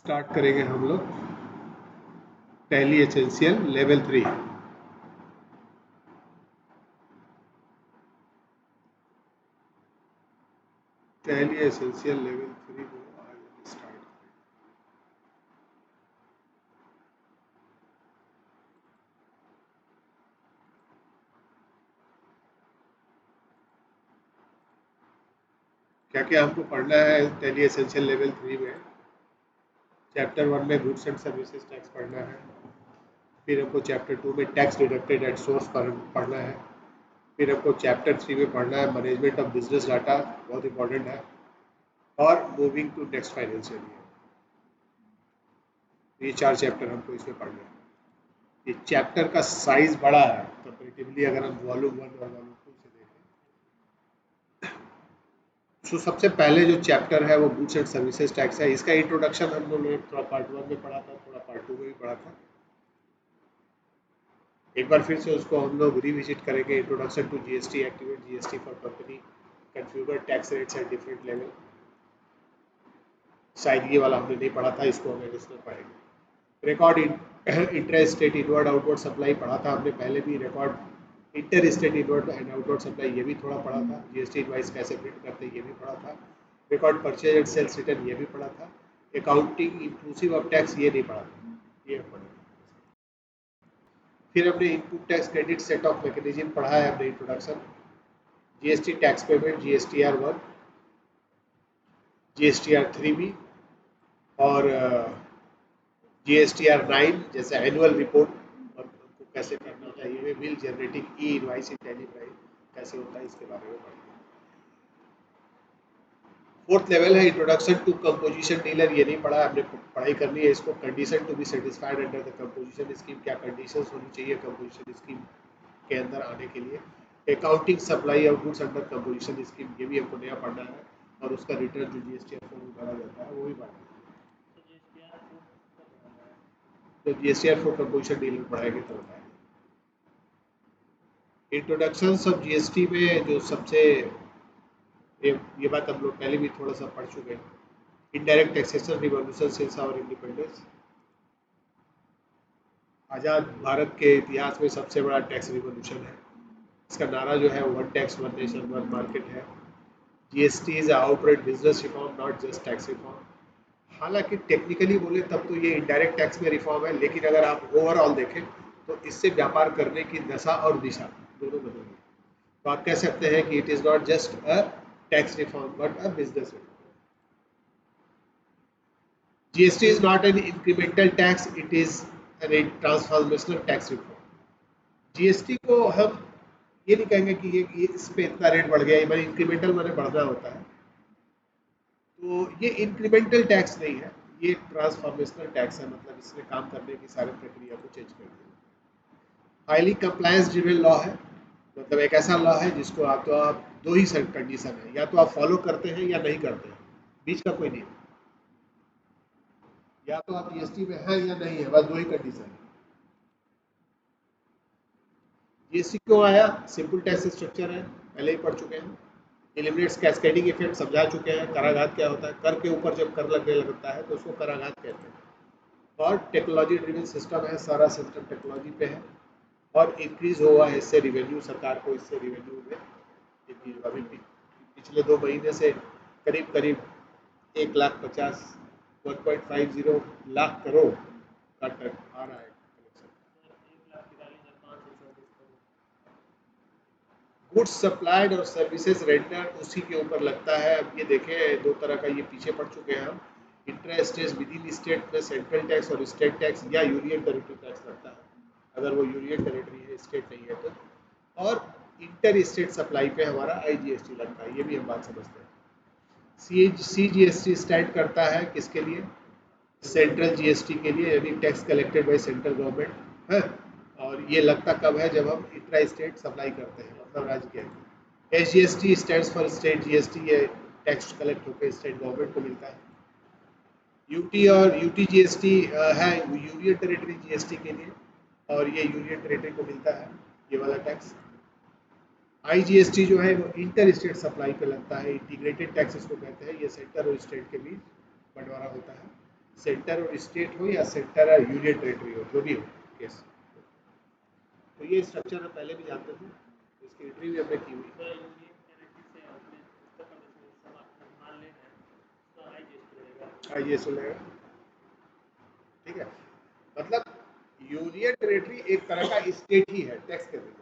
Start करेंगे हम लोग tally essential level 3। Tally essential level 3 को आज स्टार्ट करेंगे। क्या क्या हमको पढ़ना है टैली एसेंशियल लेवल 3 में? चैप्टर 1 में गुड्स एंड सर्विसेज टैक्स पढ़ना है। फिर हमको चैप्टर 2 में टैक्स डिडक्टेड एट सोर्स पढ़ना है। फिर हमको चैप्टर 3 में पढ़ना है मैनेजमेंट ऑफ बिजनेस डाटा, बहुत इंपॉर्टेंट है। और moving to next financial year, ये 4 चैप्टर हमको इसमें पढ़ना है। ये चैप्टर का साइज बड़ा है कंपेरेटिवली, अगर हम वॉल्यूम 1 और वॉल्यूम 2 से देखें। तो सबसे पहले जो चैप्टर है वो गुड्स एंड सर्विसेज टैक्स है। इसका इंट्रोडक्शन हम लोगों ने थोड़ा पार्ट 1 में पढ़ा था, थोड़ा पार्ट 2 में भी पढ़ा था। एक बार फिर से उसको हम लोग रिविजिट करेंगे। Introduction to GST, activate GST for company, configure tax rates at different level. शायद ये वाला हमने नहीं पढ़ा था, इसको हम एडिशनल पढ़ेंगे। Record inter state inward outward supply पढ़ा था हमने पहले भी। Record inter state inward and outward supply ये भी थोड़ा पढ़ा था। जीएसटी इनवाइस कैसे प्रिंट करते हैं ये भी पढ़ा था। Record purchase and sales return ये भी पढ़ा था। अकाउंटिंग इंक्लूसिव ऑफ टैक्स ये नहीं पढ़ा था, ये पढ़ा। फिर हमने input tax credit set of mechanism पढ़ा है हमने introduction. GST tax payment, GSTR 1, GSTR 3B और जीएसटीआर 9 जैसे एनुअल रिपोर्ट और उनको कैसे करना होता है, ये bill generating e invoice in Tally Prime कैसे होता है, इसके बारे में पढ़ेंगे। फोर्थ लेवल है इंट्रोडक्शन टू कंपोजिशन डीलर, ये नहीं पढ़ा, हमने पढ़ाई करनी है इसको। Condition to be satisfied under the composition scheme, क्या कंडीशंस होनी चाहिए कंपोजिशन स्कीम के अंदर आने के लिए। Accounting supply of goods under composition scheme, ये भी हमको नया पढ़ना है। और उसका रिटर्न जो जीएसटीआर फॉर्म में भरा जाता है वो भी पढ़ना है। तो जीएसटीआर फॉर कंपोजिशन डीलर पढ़ाएंगे तो बताएंगे। इंट्रोडक्शंस ऑफ जीएसटी में जो सबसे ये बात हम लोग पहले भी थोड़ा सा पढ़ चुके हैं। Indirect taxation revolution since our independence, आज़ाद भारत के इतिहास में सबसे बड़ा टैक्स रिवॉल्यूशन है। इसका नारा जो है one tax one nation one market है। GST is outright business reform, not just tax reform. हालांकि टेक्निकली बोले तब तो ये इनडायरेक्ट टैक्स में रिफॉर्म है, लेकिन अगर आप ओवरऑल देखें तो इससे व्यापार करने की दशा और दिशा दोनों बदल गई। तो आप कह सकते हैं कि it is not just a tax reform but a business reform. GST is not an incremental tax, it is an transformational tax reform. GST को हम ये नहीं कहेंगे कि ये इस पे इतना रेट बढ़ गया, ये इंक्रीमेंटल मैंने बढ़ना होता है। तो ये इंक्रीमेंटल टैक्स नहीं है, ये ट्रांसफॉर्मेशनल टैक्स है, मतलब इसने काम करने की सारी प्रक्रिया को चेंज कर दिया। हाईली कंप्लायंस ड्रिवन लॉ है, मतलब एक ऐसा लॉ है जिसको आप दो ही कंडीशन है, या तो आप फॉलो करते हैं या नहीं करते हैं, बीच का कोई नहीं है। या तो आप जीएसटी में हैं या नहीं है, बस दो ही कंडीशन है। जीएसटी क्यों आया? सिंपल टैक्स स्ट्रक्चर है, पहले ही पढ़ चुके हैं। एलिमिनेट्स कैस्केडिंग इफेक्ट समझा चुके हैं। कराघात क्या होता है? कर के ऊपर जब कर लगने लगता है तो उसको कराघात कहते हैं। और टेक्नोलॉजी ड्रिवन सिस्टम है, सारा सिस्टम टेक्नोलॉजी पे है। और इंक्रीज हुआ है इससे रिवेन्यू, सरकार को इससे रिवेन्यू में इंक्रीज। अभी पिछले 2 महीने से करीब करीब 1,50,1.50 लाख करोड़ का टैक्स आ रहा है। गुड्स सप्लाइड और सर्विसेज रेंडर उसी के ऊपर लगता है। अब ये देखें, दो तरह का ये पीछे पढ़ चुके हैं हम। Inter state with in state में सेंट्रल टैक्स और स्टेट टैक्स या यूनियन टेरिटरी टैक्स लगता है, अगर वो यूनियन टेरिटरी है, स्टेट नहीं है तो। और इंटर स्टेट सप्लाई पे हमारा आईजीएसटी लगता है, ये भी हम बात समझते हैं। सीजीएसटी स्टैंड करता है किसके लिए? सेंट्रल जीएसटी के लिए, यानी tax collected by central government है। और ये लगता कब है? जब हम इंट्रा स्टेट सप्लाई करते हैं, मतलब राज्य के। SGST stands for state GST, ये टैक्स कलेक्ट होकर स्टेट गवर्नमेंट को मिलता है। यूटी और यूटी जीएसटी है यूनियन टेरिटरी जीएसटी के लिए, और ये यूनियन टेरिटरी को मिलता है ये वाला टैक्स। आईजीएसटी जो है वो इंटर स्टेट सप्लाई पे लगता है, इंटीग्रेटेड टैक्स इसको कहते हैं। ये सेंटर और स्टेट के बीच बंटवारा होता है। सेंटर और स्टेट हो या सेंटर और यूनियन टेरिटरी हो, जो भी हो केस। तो ये स्ट्रक्चर हम पहले भी जानते थे, इसकी एंट्री भी हमने की हुई। आईजीएस लेगा, ठीक है। मतलब यूनियन टेरिटरी एक तरह का स्टेट ही है टैक्स के लिए,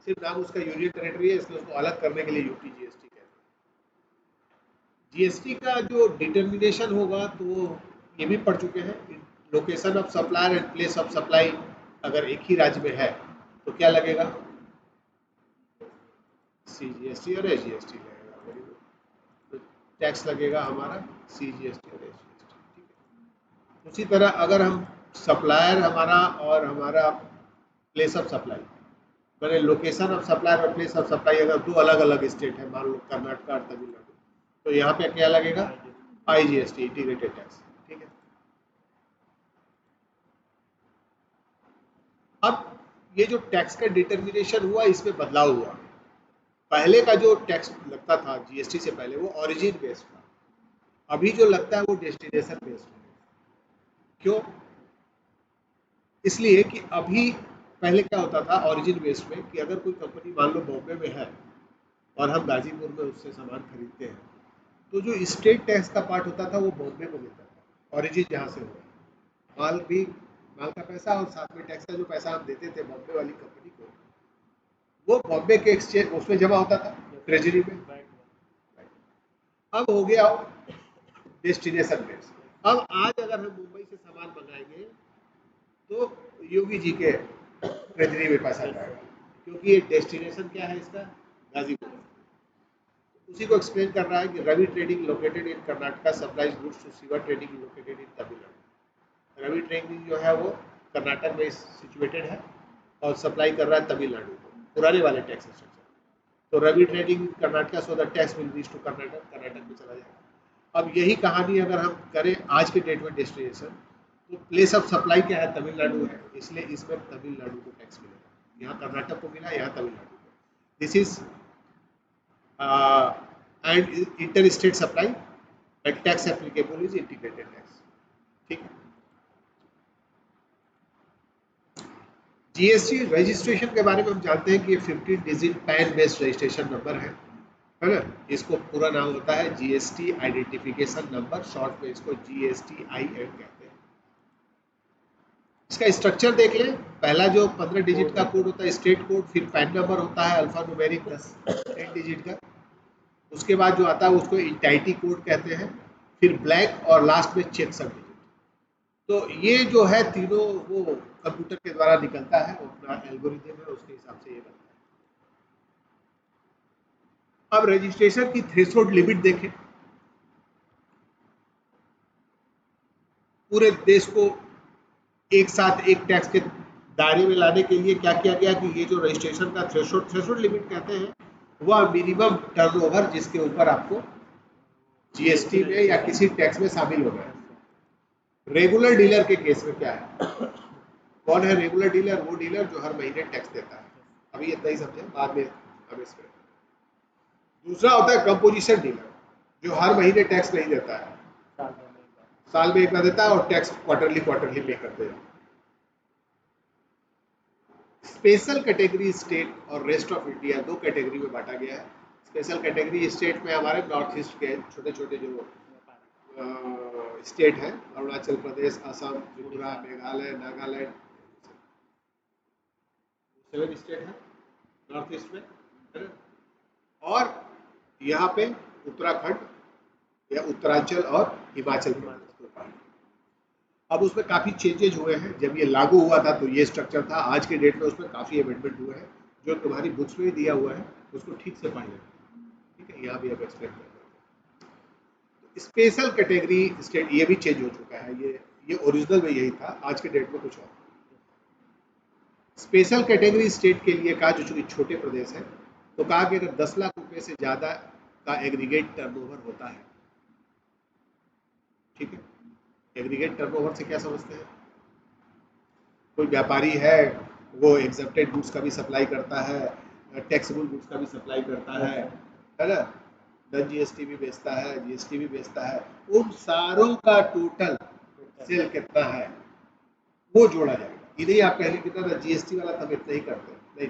सिर्फ नाम उसका यूनियन टेरिटरी है, इसलिए उसको अलग करने के लिए यूटी जीएसटी कहते हैं। जीएसटी का जो डिटर्मिनेशन होगा तो ये भी पढ़ चुके हैं। Location of supplier and place of supply अगर एक ही राज्य में है तो क्या लगेगा, सीजीएसटी और एसजीएसटी लगेगा, तो टैक्स लगेगा हमारा सीजीएसटी और एसजीएसटी, ठीक है। उसी तरह अगर हम सप्लायर हमारा और हमारा प्लेस ऑफ सप्लाई, मैंने लोकेशन ऑफ सप्लायर और प्लेस ऑफ सप्लाई अगर दो अलग अलग स्टेट है, मान लो कर्नाटक और तमिलनाडु, तो यहाँ पे क्या लगेगा, आईजीएसटी, इंटीग्रेटेड टैक्स, ठीक है। अब ये जो टैक्स का डिटर्मिनेशन हुआ इसमें बदलाव हुआ। पहले का जो टैक्स लगता था जीएसटी से पहले वो ओरिजिन बेस्ड था, अभी जो लगता है वो डेस्टिनेशन बेस्ड है। क्यों? इसलिए कि अभी पहले क्या होता था ओरिजिन बेस्ड में कि अगर कोई कंपनी मान लो बॉम्बे में है और हम गाजीपुर में उससे सामान खरीदते हैं, तो जो स्टेट टैक्स का पार्ट होता था वो बॉम्बे को मिलता था, ओरिजिन जहाँ से हुआ माल भी, माल का पैसा और साथ में टैक्स का जो पैसा हम देते थे बॉम्बे वाली कंपनी को, वो बॉम्बे के एक्सचेंज उसमें जमा होता था ट्रेजरी में। अब हो गया डेस्टिनेशन बेस। अब आज अगर हम मुंबई से सामान मंगाएंगे तो योगी जी के ट्रेजरी में पैसा जाएगा, क्योंकि ये डेस्टिनेशन क्या है इसका, गाजीपुर। उसी को एक्सप्लेन कर रहा है कि Ravi trading located in Karnataka supplies goods to Shiva trading located in Tamil Nadu. Ravi trading जो है वो कर्नाटक में सिचुएटेड है और सप्लाई कर रहा है तमिलनाडु को, पुराने वाले टैक्स स्ट्रक्चर। तो Ravi trading Karnataka, so the tax will reach to Karnataka, Karnataka में चला जाएगा। अब यही कहानी अगर हम करें आज के डेट में डेस्टिनेशन, तो प्लेस ऑफ सप्लाई क्या है, तमिलनाडु है, इसलिए इसमें तमिलनाडु को टैक्स मिलेगा। यहाँ कर्नाटक को मिला, यहाँ तमिलनाडु को। This is and inter state supply and tax applicable is integrated tax, ठीक है। जीएसटी रजिस्ट्रेशन के बारे में हम जानते हैं कि ये 15 digit pan based registration number है ना। इसको पूरा नाम होता है जीएसटी आइडेंटिफिकेशन नंबर, शॉर्ट में इसको GSTIN कहते हैं। इसका स्ट्रक्चर देख लें, पहला जो 15 डिजिट का कोड होता है स्टेट कोड, फिर पैन नंबर होता है अल्फा न्यूमेरिक 10 डिजिट का, उसके बाद जो आता है उसको इंटाइटी कोड कहते हैं, फिर ब्लैंक और लास्ट में चेक सब डिजिट। तो ये जो है तीनों वो कंप्यूटर के द्वारा निकलता है, वो अपना एल्गोरिथम है, उसके हिसाब से ये बनता है। अब रजिस्ट्रेशन की थ्रेशोल्ड लिमिट देखें, पूरे देश को एक साथ एक टैक्स के दायरे में लाने के लिए क्या किया गया कि ये जो रजिस्ट्रेशन का थ्रेशोल्ड लिमिट कहते हैं, वह मिनिमम टर्नओवर जिसके ऊपर आपको जीएसटी में या किसी टैक्स में शामिल होना है। रेगुलर डीलर के केस में क्या है, कौन है रेगुलर डीलर, वो डीलर जो हर महीने टैक्स देता है। अभी इतना ही समझे, बाद में हम इसमें। दूसरा होता है कंपोजिशन डीलर, जो हर महीने टैक्स नहीं देता है, साल में एक बार देता है और टैक्स क्वार्टरली पे करते हैं। स्पेशल कैटेगरी स्टेट और रेस्ट ऑफ इंडिया दो कैटेगरी में बांटा गया है। स्पेशल कैटेगरी स्टेट में हमारे नॉर्थ ईस्ट के छोटे छोटे जो स्टेट है, अरुणाचल प्रदेश, असम, त्रिपुरा, मेघालय, नागालैंड, 7 स्टेट है नॉर्थ ईस्ट में, है ना। और यहाँ पे उत्तराखंड या उत्तरांचल और हिमाचल प्रदेश। अब उसमें काफ़ी चेंजेज हुए हैं, जब ये लागू हुआ था तो ये स्ट्रक्चर था, आज के डेट में उसमें काफ़ी अमेंडमेंट हुए हैं, जो तुम्हारी बुक्स में ही दिया हुआ है, उसको ठीक से पढ़ लेना, ठीक है। यहाँ भी अब एक्सप्लेन कर रहा हूँ। स्पेशल कैटेगरी स्टेट ये भी चेंज हो चुका है, ये ओरिजिनल में यही था, आज के डेट में कुछ और। स्पेशल कैटेगरी स्टेट के लिए कहा, जो चूंकि छोटे प्रदेश है, तो कहा कि अगर 10 लाख रुपए से ज़्यादा का एग्रीगेट टर्नओवर होता है, ठीक है। एग्रीगेट टर्नओवर से क्या समझते हैं, कोई व्यापारी है वो एग्जेप्टेड गुड्स का भी सप्लाई करता है, टैक्सेबल गुड्स का भी सप्लाई करता है ना, नॉन जीएसटी भी बेचता है, जीएसटी भी बेचता है, उन सारों का टोटल सेल कितना है वो जोड़ा जाएगा। ये नहीं आप कहेंगे कितना ना जीएसटी वाला तब इतना ही करते हैं, नहीं,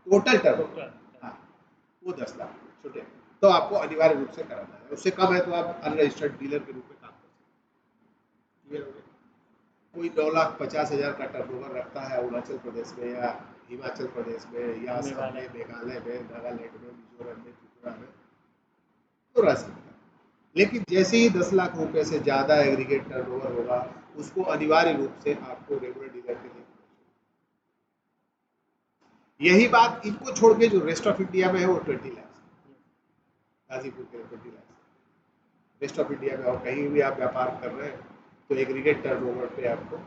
टोटल टर्न, हाँ वो 10 लाख छोटे, तो आपको अनिवार्य रूप से कराना है। उससे कम है तो आप अनरजिस्टर्ड डीलर के रूप में काम कर सकते हैं। कोई 9,50,000 का टर्नओवर रखता है अरुणाचल प्रदेश में या हिमाचल प्रदेश में या असम में, मेघालय में, नागालैंड में, मिजोरम में, त्रिपुरा में, तो रह सकता है। लेकिन जैसे ही 10 लाख रुपए से ज़्यादा एग्रीगेट टर्नओवर होगा उसको अनिवार्य रूप से आपको रेगुलर डीलर के लिए, यही बात इनको छोड़ के जो रेस्ट ऑफ इंडिया में है वो 20 लाख, गाजीपुर के 20 लाख। रेस्ट ऑफ इंडिया में और कहीं भी आप व्यापार कर रहे हैं तो एग्रीगेट टर्नओवर पे आपको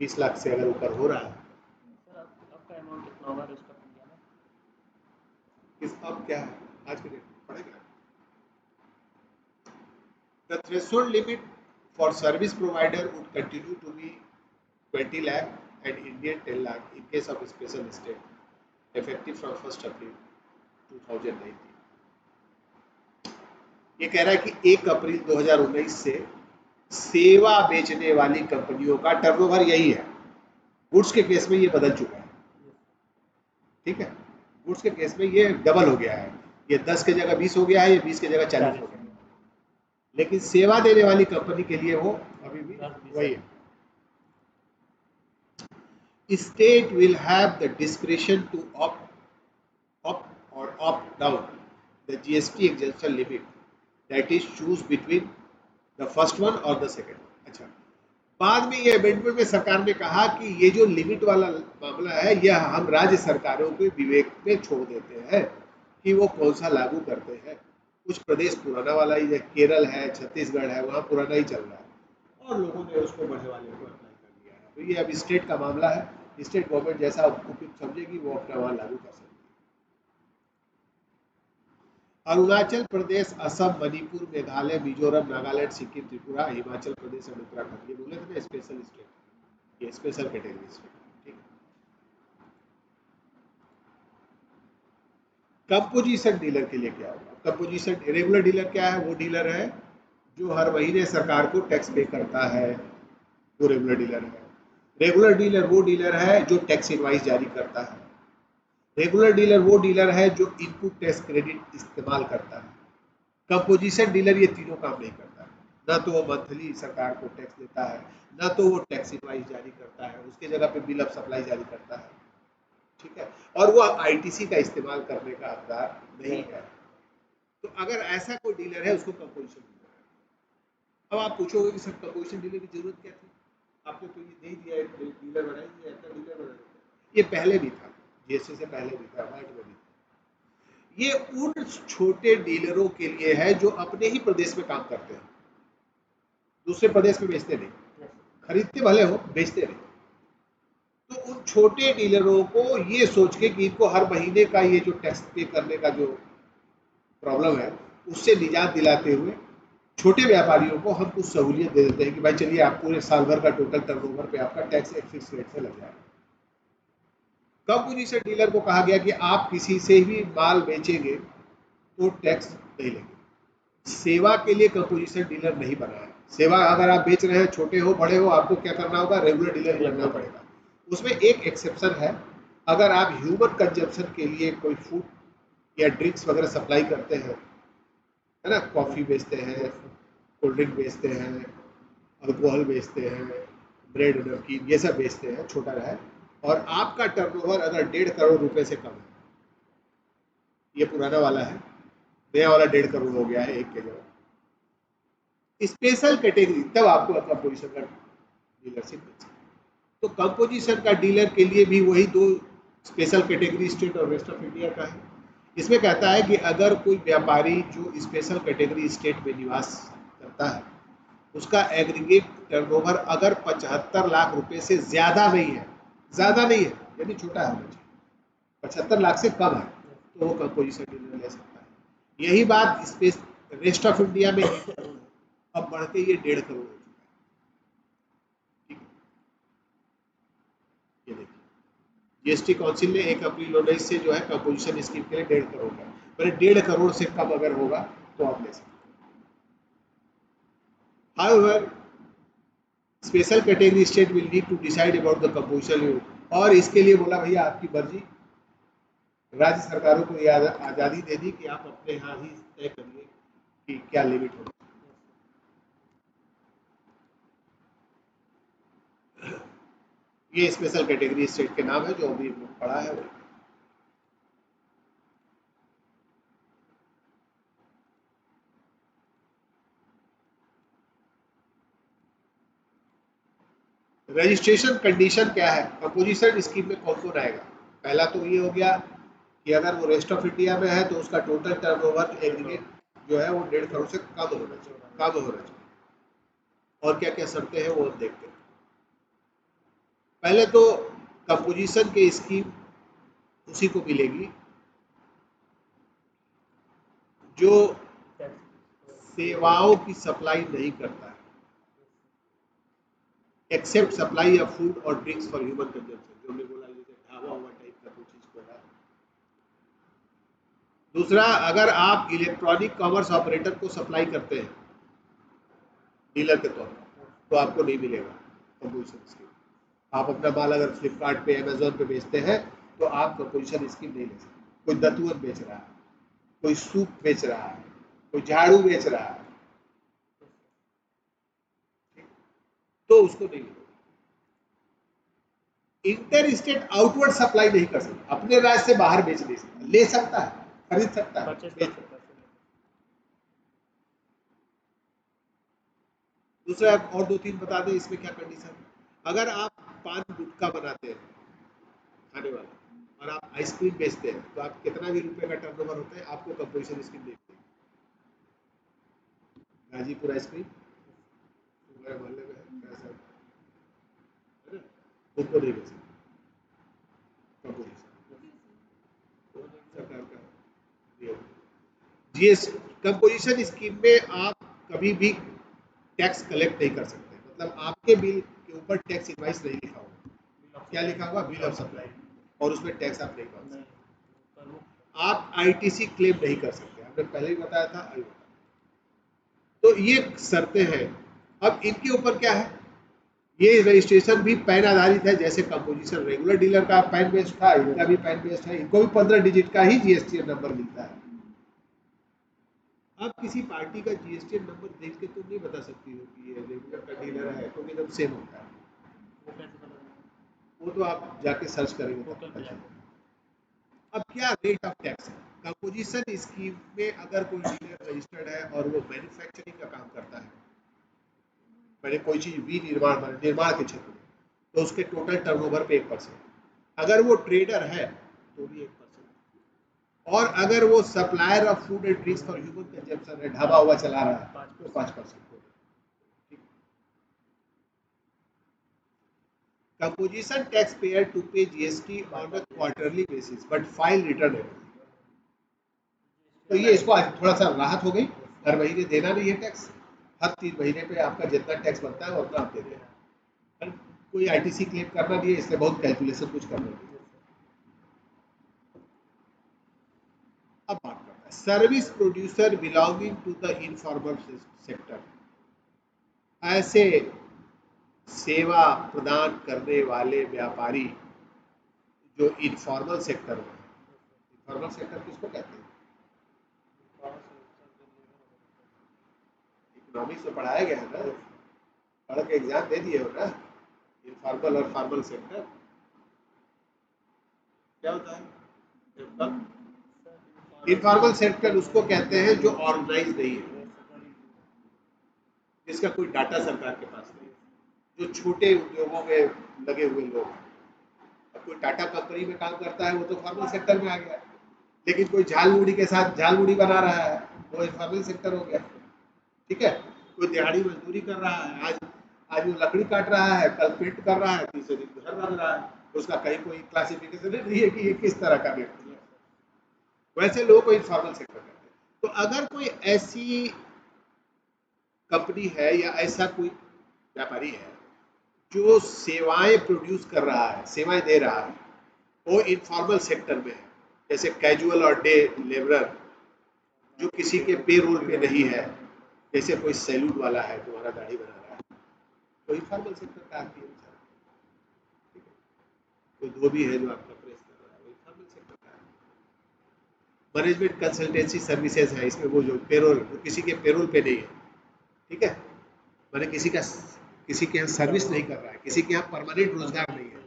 20 लाख से अगर ऊपर हो रहा है। सर आपका अमाउंट कितना होगा रेस्ट ऑफ इंडिया में? किस अब क्या है आज के डेट में पड़ेगा? The threshold limit for service provider would continue to be 20 lakh and Indian 10 lakh in case of special state, effective from 1st April 2019। ये कह रहा है कि 1 अप्रैल 2019 से सेवा बेचने वाली कंपनियों का टर्नओवर यही है। गुड्स के केस में ये बदल चुका है, ठीक है, गुड्स के केस में ये डबल हो गया है, ये 10 की जगह 20 हो गया है, ये 20 की जगह 40 हो गया है। लेकिन सेवा देने वाली कंपनी के लिए वो अभी भी वही है। State will have the discretion to opt or opt down the GST exemption limit, that is choose between the first one or the second one। अच्छा, बाद में ये अमेंडमेंट में सरकार ने कहा कि ये जो लिमिट वाला मामला है यह हम राज्य सरकारों के विवेक में छोड़ देते हैं कि वो कौन सा लागू करते हैं। कुछ प्रदेश पुराना वाला ही है, केरल है, छत्तीसगढ़ है, वहाँ पुराना ही चल रहा है और लोगों ने उसको बढ़े वाले को अप्लाई कर दिया है। तो ये अब स्टेट का मामला है, स्टेट गवर्नमेंट जैसा उपयुक्त समझेगी वो अपना वहाँ लागू कर सकती है। अरुणाचल प्रदेश, असम, मणिपुर, मेघालय, मिजोरम, नागालैंड, सिक्किम, त्रिपुरा, हिमाचल प्रदेश और उत्तराखंड, ये बोले थे ना स्पेशल स्टेट, ये स्पेशल कैटेगरी स्टेट, ठीक है। कंपोजिशन डीलर के लिए क्या होगा? कंपोजिशन रेगुलर डीलर क्या है? वो डीलर है जो हर महीने सरकार को टैक्स पे करता है, वो रेगुलर डीलर है। रेगुलर डीलर वो डीलर है जो टैक्स इनवाइस जारी करता है। रेगुलर डीलर वो डीलर है जो इनपुट टैक्स क्रेडिट इस्तेमाल करता है। कंपोजिशन डीलर ये तीनों काम नहीं करता है, ना तो वो मंथली सरकार को टैक्स देता है, ना तो वो टैक्स इनवाइस जारी करता है, उसके जगह पे बिल ऑफ सप्लाई जारी करता है, ठीक है, और वो आईटीसी का इस्तेमाल करने का हकदार नहीं है। तो अगर ऐसा कोई डीलर है उसको कंपोजिशन डीलर है। अब आप पूछोगे कि सर कंपोजिशन डीलर की जरूरत क्या थी, आपने तो ये नहीं दिया, डीलर बनाई, ऐसा डीलर बना, ये पहले भी था, जीएसटी से पहले भी था, वाइट में भी था। ये उन छोटे डीलरों के लिए है जो अपने ही प्रदेश में काम करते हैं, दूसरे प्रदेश में बेचते नहीं, खरीदते भले हो, बेचते नहीं। तो उन छोटे डीलरों को ये सोच के कि इनको हर महीने का ये जो टैक्स पे करने का जो प्रॉब्लम है उससे निजात दिलाते हुए छोटे व्यापारियों को हम कुछ सहूलियत दे देते हैं कि भाई चलिए आप पूरे साल भर का टोटल टर्नओवर पे आपका टैक्स एक फिक्स रेट से लग जाएगा। कंपोजिशन डीलर को कहा गया कि आप किसी से भी माल बेचेंगे तो टैक्स नहीं लेंगे। सेवा के लिए कंपोजिशन डीलर नहीं बना है। सेवा अगर आप बेच रहे हैं, छोटे हो बड़े हो, आपको क्या करना होगा? रेगुलर डीलर बनना पड़ेगा। उसमें एक एक्सेप्शन है, अगर आप ह्यूमन कंजम्पशन के लिए कोई फूड या ड्रिंक्स वगैरह सप्लाई करते हैं, है ना, कॉफ़ी बेचते हैं, कोल्ड ड्रिंक बेचते हैं, अल्कोहल बेचते हैं, ब्रेड, नमकीन, ये सब बेचते हैं, छोटा रहा, और आपका टर्नओवर अगर 1.5 करोड़ रुपए से कम है, ये पुराना वाला है, नया वाला 1.5 करोड़ हो गया है एक के जगह, स्पेशल कैटेगरी, तब आपको कंपोजिशन का डीलरशिप मिल सकती है। तो कंपोजिशन का डीलर के लिए भी वही दो स्पेशल कैटेगरी स्टेट और रेस्ट ऑफ इंडिया का है। इसमें कहता है कि अगर कोई व्यापारी जो स्पेशल कैटेगरी स्टेट में निवास करता है उसका एग्रीगेट टर्नओवर अगर 75 लाख रुपए से ज्यादा नहीं है, ज्यादा नहीं है यानी छोटा है, 75 लाख से कम है, तो वो कंपोजिशन डीलर ले सकता है। यही बात स्पेस रेस्ट ऑफ इंडिया में 1 करोड़ है, अब बढ़ के ये 1.5 करोड़ हो चुका है, ठीक है। ये देखिए जीएसटी काउंसिल ने 1 अप्रैल 2019 से जो है कंपोजिशन स्कीम के लिए 1.5 करोड़ का, मैंने 1.5 करोड़ से कम अगर होगा तो आप ले सकते हैं। However, special category state will need to decide about the composition, और इसके लिए बोला भैया आपकी मर्जी, राज्य सरकारों को ये आज़ादी दे दी कि आप अपने यहाँ ही तय करिए कि क्या लिमिट होगी। ये स्पेशल कैटेगरी स्टेट के नाम है जो अभी पढ़ा है। रजिस्ट्रेशन कंडीशन क्या है, कंपोजिशन स्कीम में कौन कौन आएगा? पहला तो ये हो गया कि अगर वो रेस्ट ऑफ इंडिया में है तो उसका टोटल टर्नओवर एग्रीगेट जो है वो 1.5 करोड़ से कम होना चाहिए। और क्या क्या शर्तें हैं वो हम देखते हैं। पहले तो कंपोजिशन की स्कीम उसी को मिलेगी जो सेवाओं की सप्लाई नहीं करता है, एक्सेप्ट सप्लाई ऑफ फूड और ड्रिंक्स फॉर ह्यूमन कंजम्पशन, जो हमने बोला जैसे ढाबा हुआ टाइप का कोई चीज को है। दूसरा, अगर आप इलेक्ट्रॉनिक कॉमर्स ऑपरेटर को सप्लाई करते हैं डीलर के तौर पर तो आपको नहीं मिलेगा कंपोजिशन स्कीम। आप अपना माल अगर फ्लिपकार्ट पे अमेजोन पे बेचते हैं तो आप कंपोजिशन स्कीम नहीं ले सकते। कोई दतुअन बेच रहा है, कोई सूप बेच रहा है, कोई झाड़ू बेच रहा है, तो उसको नहीं मिलेगा। इंटर स्टेट आउटवर्ड सप्लाई नहीं कर सकता, अपने राज्य से बाहर बेच नहीं सकता, ले सकता है, खरीद सकता है, बेच। दूसरा और 2-3 बता दें इसमें क्या कंडीशन है। अगर आप पान गुटखा बनाते हैं खाने वाला और आप आइसक्रीम बेचते हैं तो आप कितना भी रुपए का टर्नओवर होता है आपको कंपोजिशन स्कीम देती है। गाजीपुर आइसक्रीम हमारे मोहल्ले में है ना, उसको नहीं बेच सकते कंपोजिशन, सरकार का नियम। जीएस कंपोजिशन स्कीम में आप कभी भी टैक्स कलेक्ट नहीं कर सकते, मतलब आपके बिल के ऊपर टैक्स इनवाइस नहीं लिखा होगा। क्या लिखा होगा? बिल ऑफ सप्लाई, और उसमें टैक्स आप नहीं कर सकते। आप आईटीसी क्लेम नहीं कर सकते, आपने पहले ही बताया था। तो ये शर्तें हैं। अब इनके ऊपर क्या है, ये रजिस्ट्रेशन भी पैन आधारित है, जैसे कंपोजिशन रेगुलर डीलर का पैन बेस्ड था, इनका भी पैन बेस्ड है। इनको भी 15 डिजिट का ही जीएसटीएन नंबर मिलता है। आप किसी पार्टी का जीएसटीएन नंबर देख के तो नहीं बता सकती हो कि ये रेगुलर का डीलर है, क्योंकि एकदम सेम होता है। वो तो आप जाके सर्च करेंगे तो पता चलेगा। अब क्या रेट ऑफ टैक्स है कंपोजिशन स्कीम में? अगर कोई डीलर रजिस्टर्ड है और वो मैन्युफैक्चरिंग का काम करता है, मैंने कोई चीज निर्माण के क्षेत्र में, तो उसके टोटल टर्नओवर पे 1%। अगर वो ट्रेडर है तो भी 1%। और अगर वो supplier of food and drinks for human consumption है, ढाबा हुआ चला रहा है, तो 5%। कंपोजिशन टैक्स पेयर टू पे GST on a quarterly basis but file return every. तो ये इसको थोड़ा सा राहत हो गई, हर महीने देना नहीं है टैक्स, हर 3 महीने पे आपका जितना टैक्स बनता है उतना आप देते हैं। कोई आईटीसी क्लेम करना नहीं है, इसलिए बहुत कैलकुलेशन कुछ करना नहीं है। अब बात करते हैं service producer belonging to the informal sector. ऐसे सेवा प्रदान करने वाले व्यापारी जो इनफॉर्मल सेक्टर में। इनफॉर्मल सेक्टर किसको कहते हैं? इकोनॉमिक्स में पढ़ाया गया है ना, पढ़ के एग्जाम दे दिए हो ना। इनफॉर्मल और फॉर्मल सेक्टर क्या होता है? इनफॉर्मल सेक्टर उसको कहते हैं जो ऑर्गेनाइज नहीं है, जिसका कोई डाटा सरकार के पास नहीं है, जो छोटे उद्योगों में लगे हुए लोग हैं। अब कोई टाटा कंपनी में काम करता है वो तो फॉर्मल सेक्टर में आ गया, लेकिन कोई झाल मुड़ी के साथ झाल मुड़ी बना रहा है वो इनफॉर्मल सेक्टर हो गया। ठीक है, कोई दिहाड़ी मजदूरी कर रहा है, आज वो लकड़ी काट रहा है, कल पेंट कर रहा है, तीसरे दिन घर बन रहा है, उसका कहीं कोई क्लासिफिकेशन नहीं है कि ये किस तरह का व्यक्ति है। वैसे लोगों को इनफॉर्मल सेक्टर कहते हैं। तो अगर कोई ऐसी कंपनी है या ऐसा कोई व्यापारी है जो सेवाएं प्रोड्यूस कर रहा है, सेवाएं दे रहा है, वो इनफॉर्मल सेक्टर में है, जैसे कैजुअल और डे लेबरर जो किसी के पे रोल पे नहीं है, जैसे कोई सैलून वाला है तुम्हारा दाढ़ी बना रहा है, तो इनफॉर्मल सेक्टर का आदमी है बेचारा, ठीक है। कोई धोबी है जो आपका प्रेस कर रहा है, वो इनफॉर्मल सेक्टर का है। मैनेजमेंट कंसल्टेंसी सर्विसेज है, इसमें वो जो पेरोल, जो किसी के पेरोल पे नहीं है, ठीक है, मैंने किसी के यहाँ सर्विस नहीं कर रहा है, किसी के यहाँ परमानेंट रोजगार नहीं है।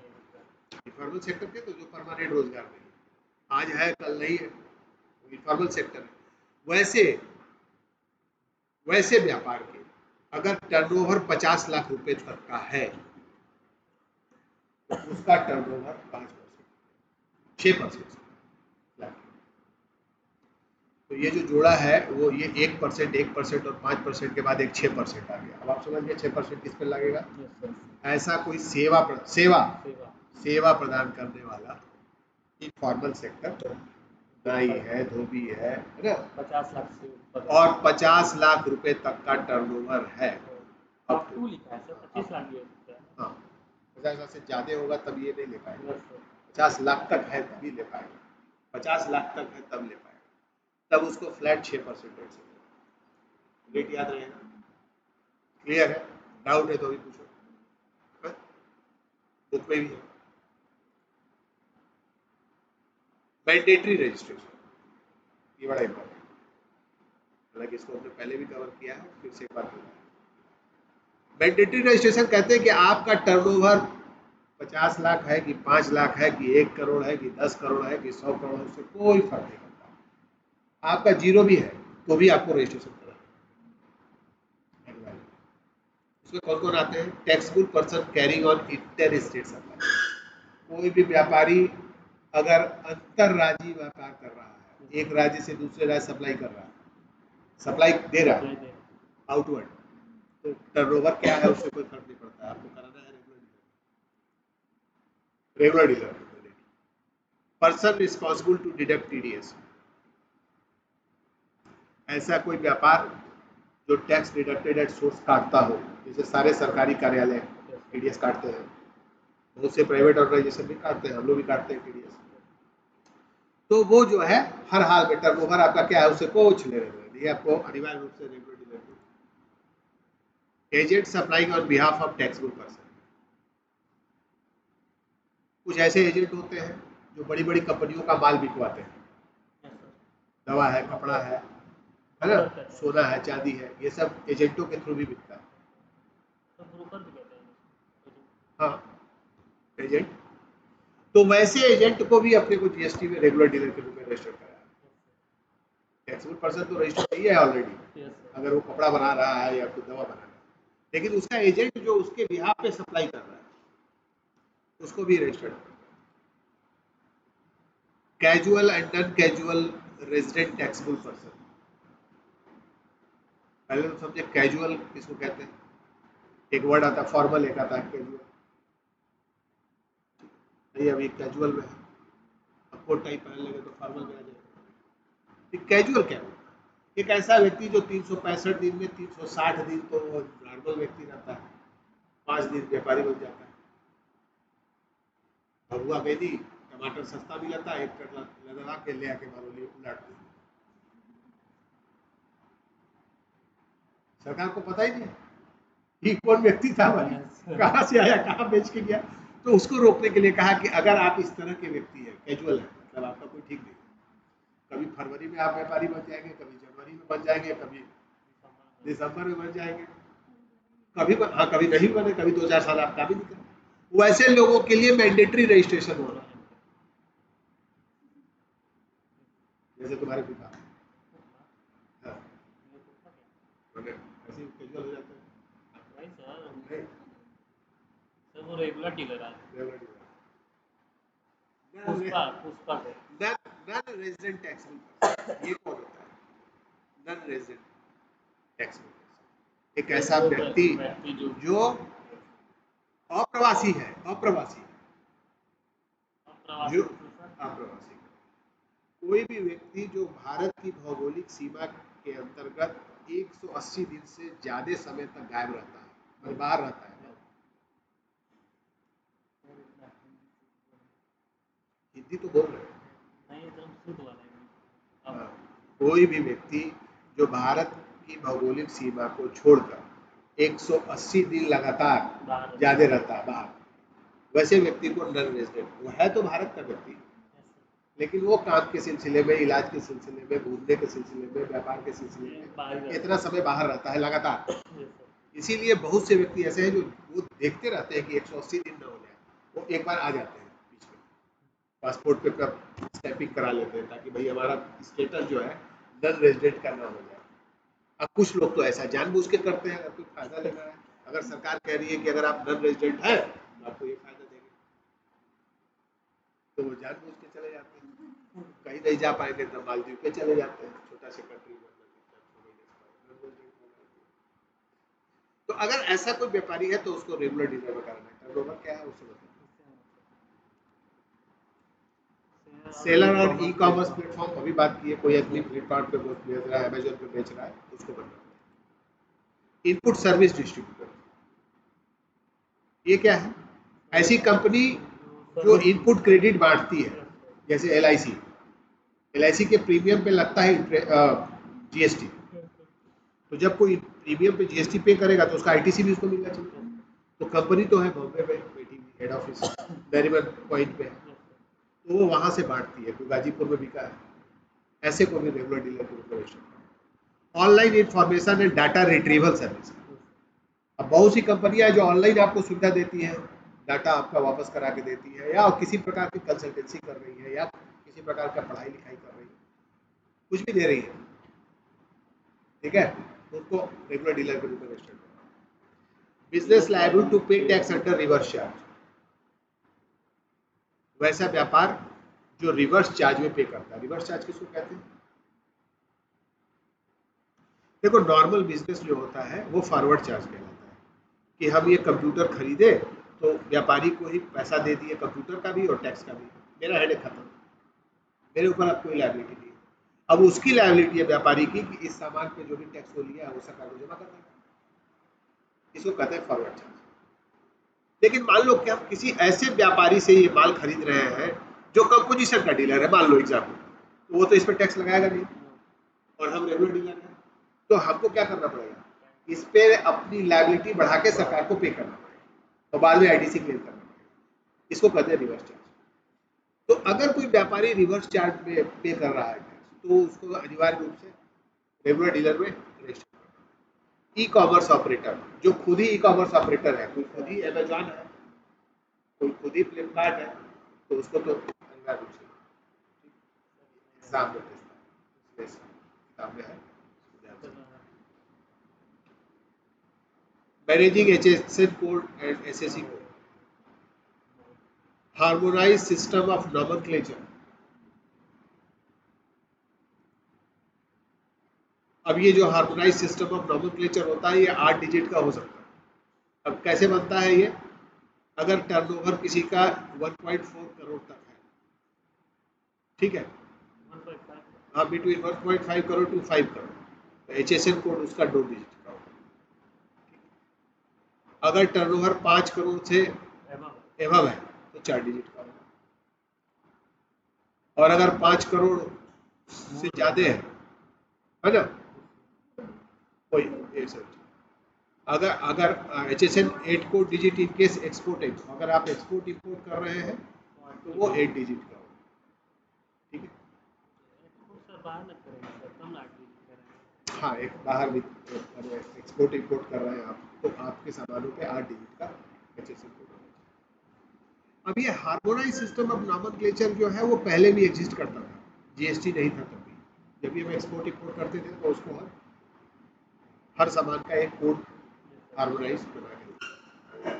इनफॉर्मल सेक्टर के तो जो परमानेंट रोजगार नहीं है, आज है कल नहीं है, वो इनफॉर्मल सेक्टर है। वैसे वैसे व्यापार के अगर टर्नओवर 50 लाख रुपए तक का है तो उसका टर्नओवर 5%, 6%। तो ये जो जोड़ा है वो ये 1%, 1% और 5% के बाद एक 6% आ गया। अब आप समझ गए 6% किस पे लगेगा। ऐसा कोई सेवा प्रदान करने वाला इनफॉर्मल सेक्टर, नाई है, धोबी है ना, 50 लाख से ऊपर और 50 लाख रुपए तक का टर्नओवर है। अब टू लिखा है सर, 25 लाख भी हो सकता है। हाँ, 50 लाख से ज़्यादा होगा तब ये नहीं ले पाएगा। Yes sir. 50 लाख तक है तभी ले पाएगा, 50 लाख तक है तब ले पाएगा, तब उसको फ्लैट 6% रेट से मिलेगा। रेट याद रहेगा, क्लियर है। डाउट है तो अभी पूछो, हाँ? बुक में भी है। मैंडेटरी रजिस्ट्रेशन, ये बड़ा इंपॉर्टेंट है, हालांकि इसको हमने पहले भी कवर किया है, फिर से एक बार बोला है। मैंडेटरी रजिस्ट्रेशन कहते हैं कि आपका टर्नओवर 50 लाख है कि 5 लाख है कि 1 करोड़ है कि 10 करोड़ है कि 100 करोड़ है, उससे कोई फर्क नहीं पड़ता। आपका जीरो भी है तो भी आपको रजिस्ट्रेशन कराना है। उसमें कौन कौन आते हैं। Taxable person carrying on inter state supply, कोई भी व्यापारी अगर अंतरराज्यीय व्यापार कर रहा है, एक राज्य से दूसरे राज्य सप्लाई कर रहा है, सप्लाई दे रहा है आउटवर्ड, तो टर्नओवर क्या है उससे कोई फर्क नहीं पड़ता है, आपको कराना है regular dealer. Person responsible to deduct TDS, ऐसा कोई व्यापार जो टैक्स डिडक्टेड एट सोर्स काटता हो, जैसे सारे सरकारी कार्यालय टीडीएस काटते हैं, बहुत से प्राइवेट ऑर्गेनाइजेशन भी काटते हैं, हम लोग भी काटते हैं टीडीएस। तो वो जो है हर हाल में टर्नओवर आपका क्या है उससे कुछ लेने देना नहीं, आपको अनिवार्य रूप से regular dealer. Agent supplying on behalf of taxable person, कुछ ऐसे एजेंट होते हैं जो बड़ी बड़ी कंपनियों का माल बिकवाते हैं, दवा है, कपड़ा है ना, सोना है, चांदी है, ये सब एजेंटों के थ्रू भी बिकता है। हाँ, एजेंट। तो वैसे एजेंट को भी अपने को जीएसटी में रेगुलर डीलर के रूप में रजिस्टर कराया। टैक्सेबल पर्सन तो रजिस्टर नहीं है ऑलरेडी, अगर वो कपड़ा बना रहा है या फिर दवा बना रहा है, लेकिन उसका एजेंट जो उसके बिहाफ पे सप्लाई कर रहा है उसको भी registered. Casual and non casual resident taxable person, पहले तो समझे कैजुअल किसको कहते हैं, एक वर्ड आता है फॉर्मल, एक आता है कैजुअल। नहीं, अभी कैजुअल में है, अब कोट टाइप पहन लेंगे तो फॉर्मल में आ जाएगा। कैजुअल क्या है, एक ऐसा व्यक्ति जो 365 दिन में 360 दिन तो नॉर्मल व्यक्ति रहता है, 5 दिन व्यापारी बन जाता है। भगुआ गई थी, टमाटर सस्ता मिला था, एक कटला लगा के ले आके बारोली उलाट दी। सरकार को पता ही नहीं कि कौन व्यक्ति था भाई, कहाँ से आया, कहाँ बेच के गया। तो उसको रोकने के लिए कहा कि अगर आप इस तरह के व्यक्ति हैं, कैजुअल है, मतलब आपका कोई ठीक नहीं, कभी फरवरी में आप व्यापारी बन जाएंगे, कभी जनवरी में बन जाएंगे, कभी दिसंबर में बन जाएंगे, कभी नहीं बने, कभी 2-4 साल आप काम ही नहीं करें, वैसे लोगों के लिए मैंडेटरी रजिस्ट्रेशन हो रहा है। जैसे तुम्हारे पिता ऐसे कैजुअल हो जाते हैं। नहीं सर, सर वो रेगुलर डीलर है। पुष्पा से नॉन रेजिडेंट टैक्सेबल पर्सन, ये कौन होता है नॉन रेजिडेंट टैक्सेबल पर्सन? एक ऐसा व्यक्ति जो अप्रवासी है, जो अप्रवासी, कोई भी व्यक्ति जो भारत की भौगोलिक सीमा के अंतर्गत 180 दिन से ज्यादा समय तक गायब रहता है, बाहर रहता है। हिंदी तो बोल रहे हैं, नहीं एकदम शुद्ध वाला है। कोई भी व्यक्ति जो भारत की भौगोलिक सीमा को छोड़कर 180 दिन लगातार बाहर ज्यादा रहता है बाहर, वैसे व्यक्ति को नॉन रेजिडेंट, वो है तो भारत का व्यक्ति, लेकिन वो काम के सिलसिले में, इलाज के सिलसिले में, घूमने के सिलसिले में, व्यापार के सिलसिले में इतना समय बाहर रहता है लगातार। इसीलिए बहुत से व्यक्ति ऐसे हैं जो वो देखते रहते हैं कि 180 दिन न हो जाए, वो एक बार आ जाते हैं बीच में, पासपोर्ट पे अपना स्टैंपिंग करा लेते हैं ताकि भाई हमारा स्टेटस जो है नॉन रेजिडेंट का ना हो जाए। अब कुछ लोग तो ऐसा जानबूझ के करते हैं, अगर कोई फायदा लेना है, अगर सरकार कह रही है कि अगर आप नॉन रेजिडेंट हैं तो आपको ये फायदा देंगे, तो वो जानबूझ के चले जाते हैं। कहीं नहीं जा पाएंगे तो मालदीव पे चले जाते हैं, छोटा सा कंट्री में तो अगर ऐसा कोई व्यापारी है तो उसको रेगुलर डीलर में कराना है। टर्नओवर क्या है उसे बताओ। सेलर और ई कॉमर्स प्लेटफॉर्म अभी बात की है, कोई आदमी फ्लिपकार्ट पे बेच रहा है, अमेजोन पे बेच रहा है, उसको बनना है। इनपुट सर्विस डिस्ट्रीब्यूटर, ये क्या है? ऐसी कंपनी जो इनपुट क्रेडिट बांटती है, जैसे एल के प्रीमियम पे लगता है जीएसटी, तो जब कोई प्रीमियम पे जीएसटी पे करेगा तो उसका आईटीसी भी उसको मिलना चाहिए। तो कंपनी तो है बॉम्बे में बैठी हुई, हेड ऑफिस नरीमन पॉइंट पे है, तो वो वहां से बांटती है, तो गाजीपुर में बिका है, ऐसे को भी रेगुलर डीलर के रूप में register. Online information and data retrieval service, अब बहुत सी कंपनियां जो ऑनलाइन आपको सुविधा देती हैं, डाटा आपका वापस करा के देती है, या किसी प्रकार की कंसल्टेंसी कर रही है, या किसी प्रकार का पढ़ाई लिखाई कर रही है, कुछ भी दे रही है, ठीक है, तो उसको रेगुलर डीलर के रूप में रजिस्टर करना। बिजनेस लायबल टू पे टैक्स अंडर रिवर्स चार्ज, वैसा व्यापार जो रिवर्स चार्ज में पे करता है। रिवर्स चार्ज किसको कहते हैं? देखो, नॉर्मल बिजनेस जो होता है वो फॉरवर्ड चार्ज कहलाता है, कि हम ये कंप्यूटर खरीदे तो व्यापारी को ही पैसा दे दिए, कंप्यूटर का भी और टैक्स का भी, मेरा हेडेक खत्म, मेरे ऊपर अब कोई लायबिलिटी नहीं है। अब उसकी लायबिलिटी है व्यापारी की कि इस सामान पे जो भी टैक्स वो लिया है वो सरकार को जमा करना है, इसको कहते हैं फॉरवर्ड चार्ज। लेकिन मान लो कि हम किसी ऐसे व्यापारी से ये माल खरीद रहे हैं जो कंपोजिशन का डीलर है, मान लो एग्जाम्पल, तो वो तो इस पर टैक्स लगाएगा नहीं, और हम रेगुलर डीलर हैं, तो हमको क्या करना पड़ेगा? इस पे अपनी लायबिलिटी बढ़ा के सरकार को पे करना पड़ेगा और बाद में आईटीसी क्लेम करना पड़ेगा, इसको कहते हैं रिवर्स चार्ज। तो अगर कोई व्यापारी रिवर्स चार्ज में पे कर रहा है तो उसको अनिवार्य रूप से रेगुलर डीलर में रजिस्टर करना। ई कॉमर्स ऑपरेटर, जो खुद ही ई कॉमर्स ऑपरेटर है, कोई खुद ही अमेजॉन है, कोई खुद ही फ्लिपकार्ट है, तो उसको तो अनिवार्य रूप से एग्जाम देते हैं, किताब में है। Managing HSN code and SSC code, harmonise system of nomenclature. अब ये जो हार्मोनाइज सिस्टम ऑफ नॉमेनक्लेचर होता है, ये 8 डिजिट का हो सकता है। अब कैसे बनता है ये? अगर टर्नओवर किसी का 1.4 करोड़ तक है, ठीक है, हाँ, बिटवीन 1.5 करोड़ टू 5 करोड़, तो एचएसएन कोड उसका 2 डिजिट का होगा। अगर टर्नओवर 5 करोड़ से एवं है तो 4 डिजिट का होगा, और अगर 5 करोड़ से ज्यादा है ना, कोई एक सेकंड, अगर अगर एचएसएन 8 को डिजिट इन केस एक्सपोर्ट है, अगर आप एक्सपोर्ट इंपोर्ट कर रहे हैं तो वो 8 डिजिट का होगा, ठीक है। हाँ, एक बाहर भी एक्सपोर्ट इंपोर्ट कर रहे हैं आप, तो आपके सामानों पे 8 डिजिट का एचएसएन कोड होगा। अब ये हार्मोनाइज सिस्टम ऑफ नॉमेनक्लेचर जो है वो पहले भी एग्जिस्ट करता था, जीएसटी नहीं था तब भी, जब भी हम एक्सपोर्ट इंपोर्ट करते थे तो उसको हर सामान का एक कोड हार्मोनाइज बना के।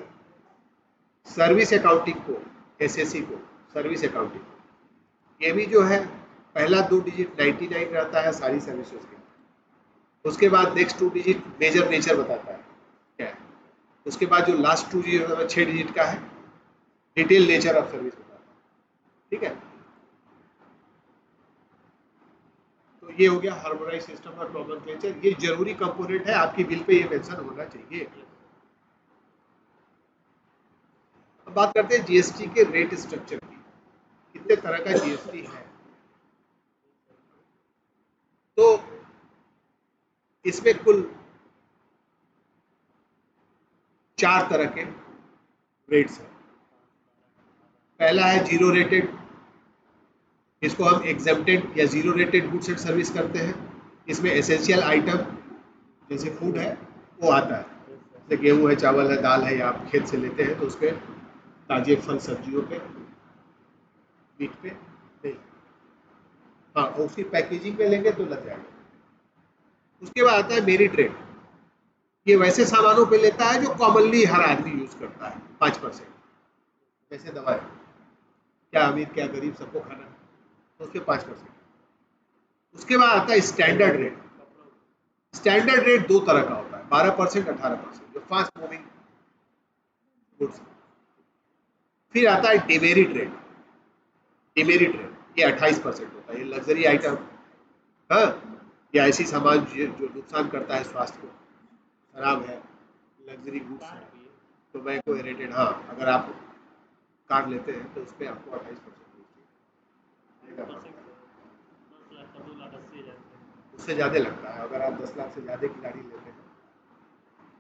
Service accounting code, SSC code, service accounting, ये भी जो है पहला 2 डिजिट 99 रहता है सारी सर्विसेज के, उसके बाद नेक्स्ट 2 डिजिट मेजर नेचर बताता है क्या है, उसके बाद जो लास्ट 2 डिजिट 6 डिजिट का है डिटेल नेचर ऑफ सर्विस बताता है, ठीक है। तो ये हो गया हार्मोनाइज सिस्टम ऑफ नॉमेनक्लेचर, ये जरूरी कंपोनेंट है, आपकी बिल पे ये मेंशन होना चाहिए। अब बात करते हैं जीएसटी के रेट स्ट्रक्चर की, कितने तरह का जीएसटी है। तो इसमें कुल 4 तरह के रेट्स हैं। पहला है जीरो रेटेड, इसको हम एग्जेम्प्टेड या zero rated goods and service करते हैं। इसमें एसेंशियल आइटम जैसे फूड है वो आता है, जैसे गेहूँ है, चावल है, दाल है, या आप खेत से लेते हैं तो उस पर ताजे फल सब्जियों पे, मीट पे नहीं। हाँ, और उसकी पैकेजिंग में लेंगे तो लग जाएगा। उसके बाद आता है मेरिट रेट, ये वैसे सामानों पे लेता है जो कॉमनली हर आदमी यूज करता है, 5%। जैसे दवाएं, क्या अमीर क्या गरीब सबको खाना है, तो उसके 5%। उसके बाद आता है स्टैंडर्ड रेट। स्टैंडर्ड रेट 2 तरह का होता है, 12%, 18%, जो फास्ट मूविंग गुड्स। फिर आता है डिमेरिट रेट। डिमेरिट रेट ये 28% होता है, ये लग्जरी आइटम, हाँ, या ऐसी सामान जो नुकसान करता है स्वास्थ्य को, खराब है, लग्जरी गुड्स है, तो मैं को रेटेड, हाँ, अगर आप कार लेते हैं तो उस पर आपको 28% उससे ज़्यादा लगता है। अगर आप 10 लाख से ज़्यादा की गाड़ी लेते हैं,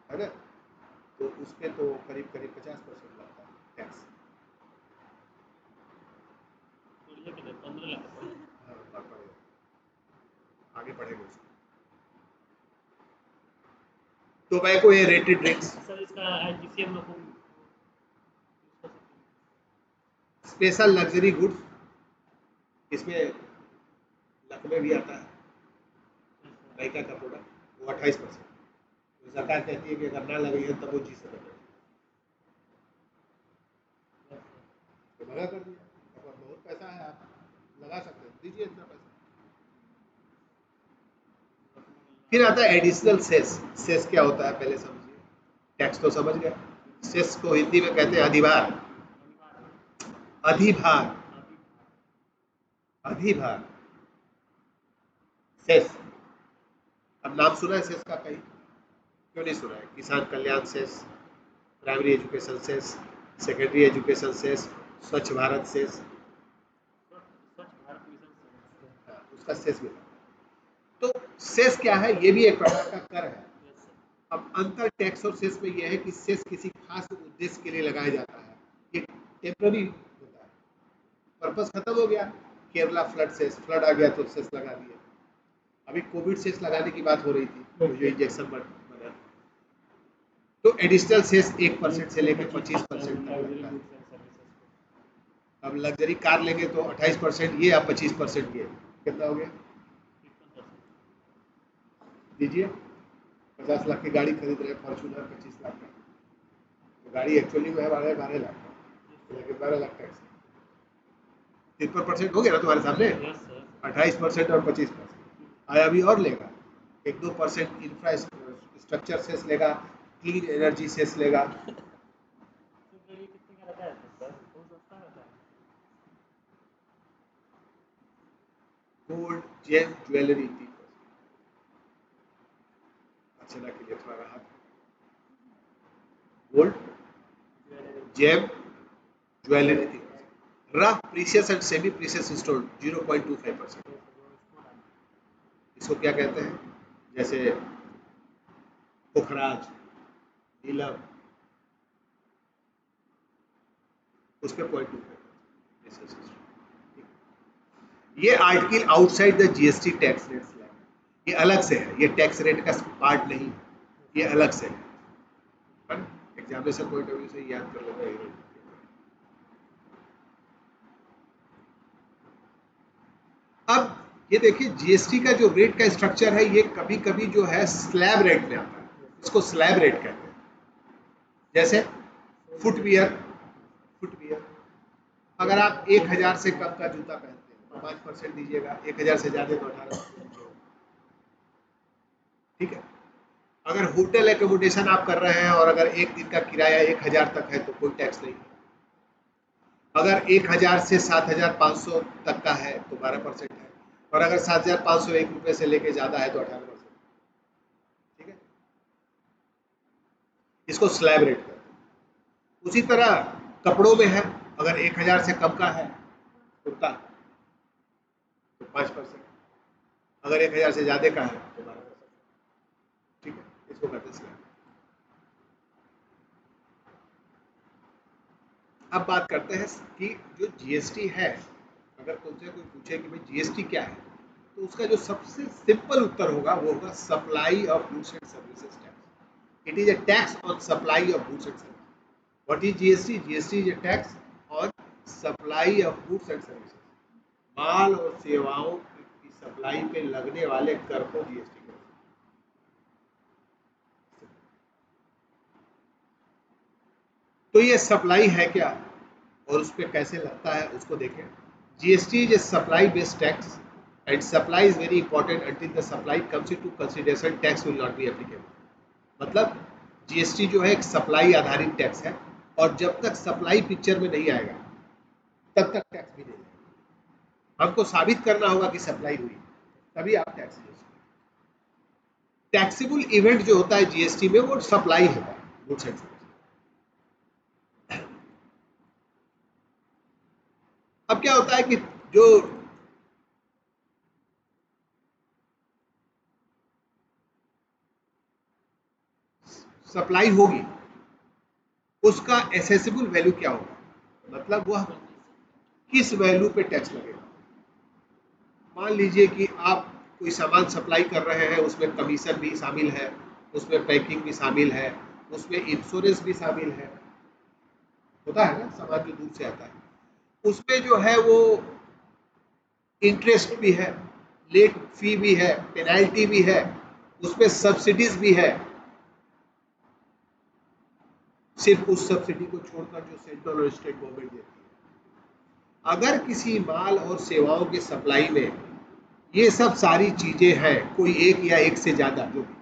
है ना, तो उस पर तो करीब करीब 50% लगता है टैक्स। हाँ, आगे बढ़ेगा उसको। टोबैको ये rated drinks, special luxury goods, इसमें लकवे भी आता है, नायका का प्रोडक्ट, वो 28%। तो सरकार कहती है कि अगर ना लगे है तब वो जी सकते हैं, तो लगा कर दिया। अगर बहुत पैसा है आप लगा सकते हैं, दीजिए इतना पैसा। फिर आता है एडिशनल सेस। सेस क्या होता है पहले समझिए, टैक्स तो समझ गए, सेस को हिंदी में कहते हैं अधिभार। अधिभार, अधिभार, सेस। अब नाम सुना है सेस का कहीं? क्यों नहीं सुना है? किसान कल्याण cess, primary education cess, secondary education cess, Swachh Bharat cess, उसका सेस मिला। तो सेस क्या है? ये भी एक प्रकार का कर है। अब अंतर टैक्स और सेस में यह है कि सेस किसी खास उद्देश्य के लिए लगाया जाता है, ये टेम्पररी होता है, पर्पस खत्म हो गया। केरला फ्लड सेस, फ्लड आ गया तो सेस लगा दिया। अभी कोविड सेस लगाने की बात हो रही थी, तो जो इंजेक्शन बना, तो एडिशनल सेस 1% से लेकर 25% तक लगता है। अब लग्जरी कार लेंगे तो 28% ये या 25% ये, कितना हो गया? दीजिए, 50 लाख की गाड़ी खरीद रहे हैं, फॉर्चूनर 25 लाख का, तो गाड़ी एक्चुअली में है 12 लाख का, लेकिन 12 लाख टैक्स। 53% हो गया ना तुम्हारे सामने? 28% और 25%। आया अभी और लेगा, 1-2% इंफ्रास्ट्रक्चर सेस लेगा, क्लीन एनर्जी सेस लेगा। Gold, gem, jewellery 3%। अर्चना के लिए थोड़ा राहत। Gold, gem, jewellery 3%। Rough, precious and semi precious stone 0.25%। इसको क्या कहते हैं? जैसे पुखराज, नीलम, उस पर 0.25%। ये article outside the GST tax rate slab, ये अलग से है, ये टैक्स रेट का पार्ट नहीं है, ये अलग से है। एग्जामिनेशन पॉइंट ऑफ व्यू से याद कर लेना है। अब ये देखिए, जीएसटी का जो रेट का स्ट्रक्चर है, ये कभी कभी जो है स्लैब रेट में आता है, इसको स्लैब रेट कहते हैं। जैसे फुटवियर, फुटवियर अगर आप 1000 से कम का जूता पहनते हैं तो 5% दीजिएगा, 1000 से ज्यादा तो 18% दीजिएगा, ठीक है। अगर होटल एकोमोडेशन आप कर रहे हैं और अगर एक दिन का किराया 1000 तक है तो कोई टैक्स नहीं। अगर 1000 से 7500 तक का है तो 12% है, और अगर 7501 रुपये से लेके ज्यादा है तो 18%, ठीक है। इसको स्लैब रेट करते हैं। उसी तरह कपड़ों में है, अगर 1000 से कम का है कुर्ता तो 5%, अगर 1000 से ज्यादा का है तो 12%, ठीक है। इसको कहते हैं स्लैब। अब बात करते हैं कि जो जीएसटी है, अगर तुमसे कोई पूछे कि भाई जीएसटी क्या है, तो उसका जो सबसे सिंपल उत्तर होगा वो होगा supply of goods and services tax. It is a tax on supply of goods and services. What is GST? GST is a tax on supply of goods and services. माल और सेवाओं की सप्लाई पे लगने वाले कर को जीएसटी कहते हैं। तो ये सप्लाई है क्या और उस पर कैसे लगता है उसको देखें। GST is a supply based tax and supply is very important until the supply comes into consideration tax will not be applicable. मतलब जीएसटी जो है एक सप्लाई आधारित टैक्स है और जब तक सप्लाई पिक्चर में नहीं आएगा तब तक टैक्स भी नहीं है। हमको साबित करना होगा कि सप्लाई हुई तभी आप टैक्स दे सकते। टैक्सेबल इवेंट जो होता है जीएसटी में वो सप्लाई होता है गुड्स एंड सर्विस। अब क्या होता है कि जो सप्लाई होगी उसका एसेसिबल वैल्यू क्या होगा, मतलब वह किस वैल्यू पे टैक्स लगेगा। मान लीजिए कि आप कोई सामान सप्लाई कर रहे हैं, उसमें कमीशन भी शामिल है, उसमें पैकिंग भी शामिल है, उसमें इंश्योरेंस भी शामिल है, होता है ना, सामान जो दूर से आता है उसमें जो है वो इंटरेस्ट भी है, लेट फी भी है, पेनाल्टी भी है, उसमें सब्सिडीज भी है, सिर्फ उस सब्सिडी को छोड़कर जो सेंट्रल और स्टेट गवर्नमेंट देती है। अगर किसी माल और सेवाओं के सप्लाई में ये सब सारी चीजें हैं, कोई एक या एक से ज्यादा जो भी,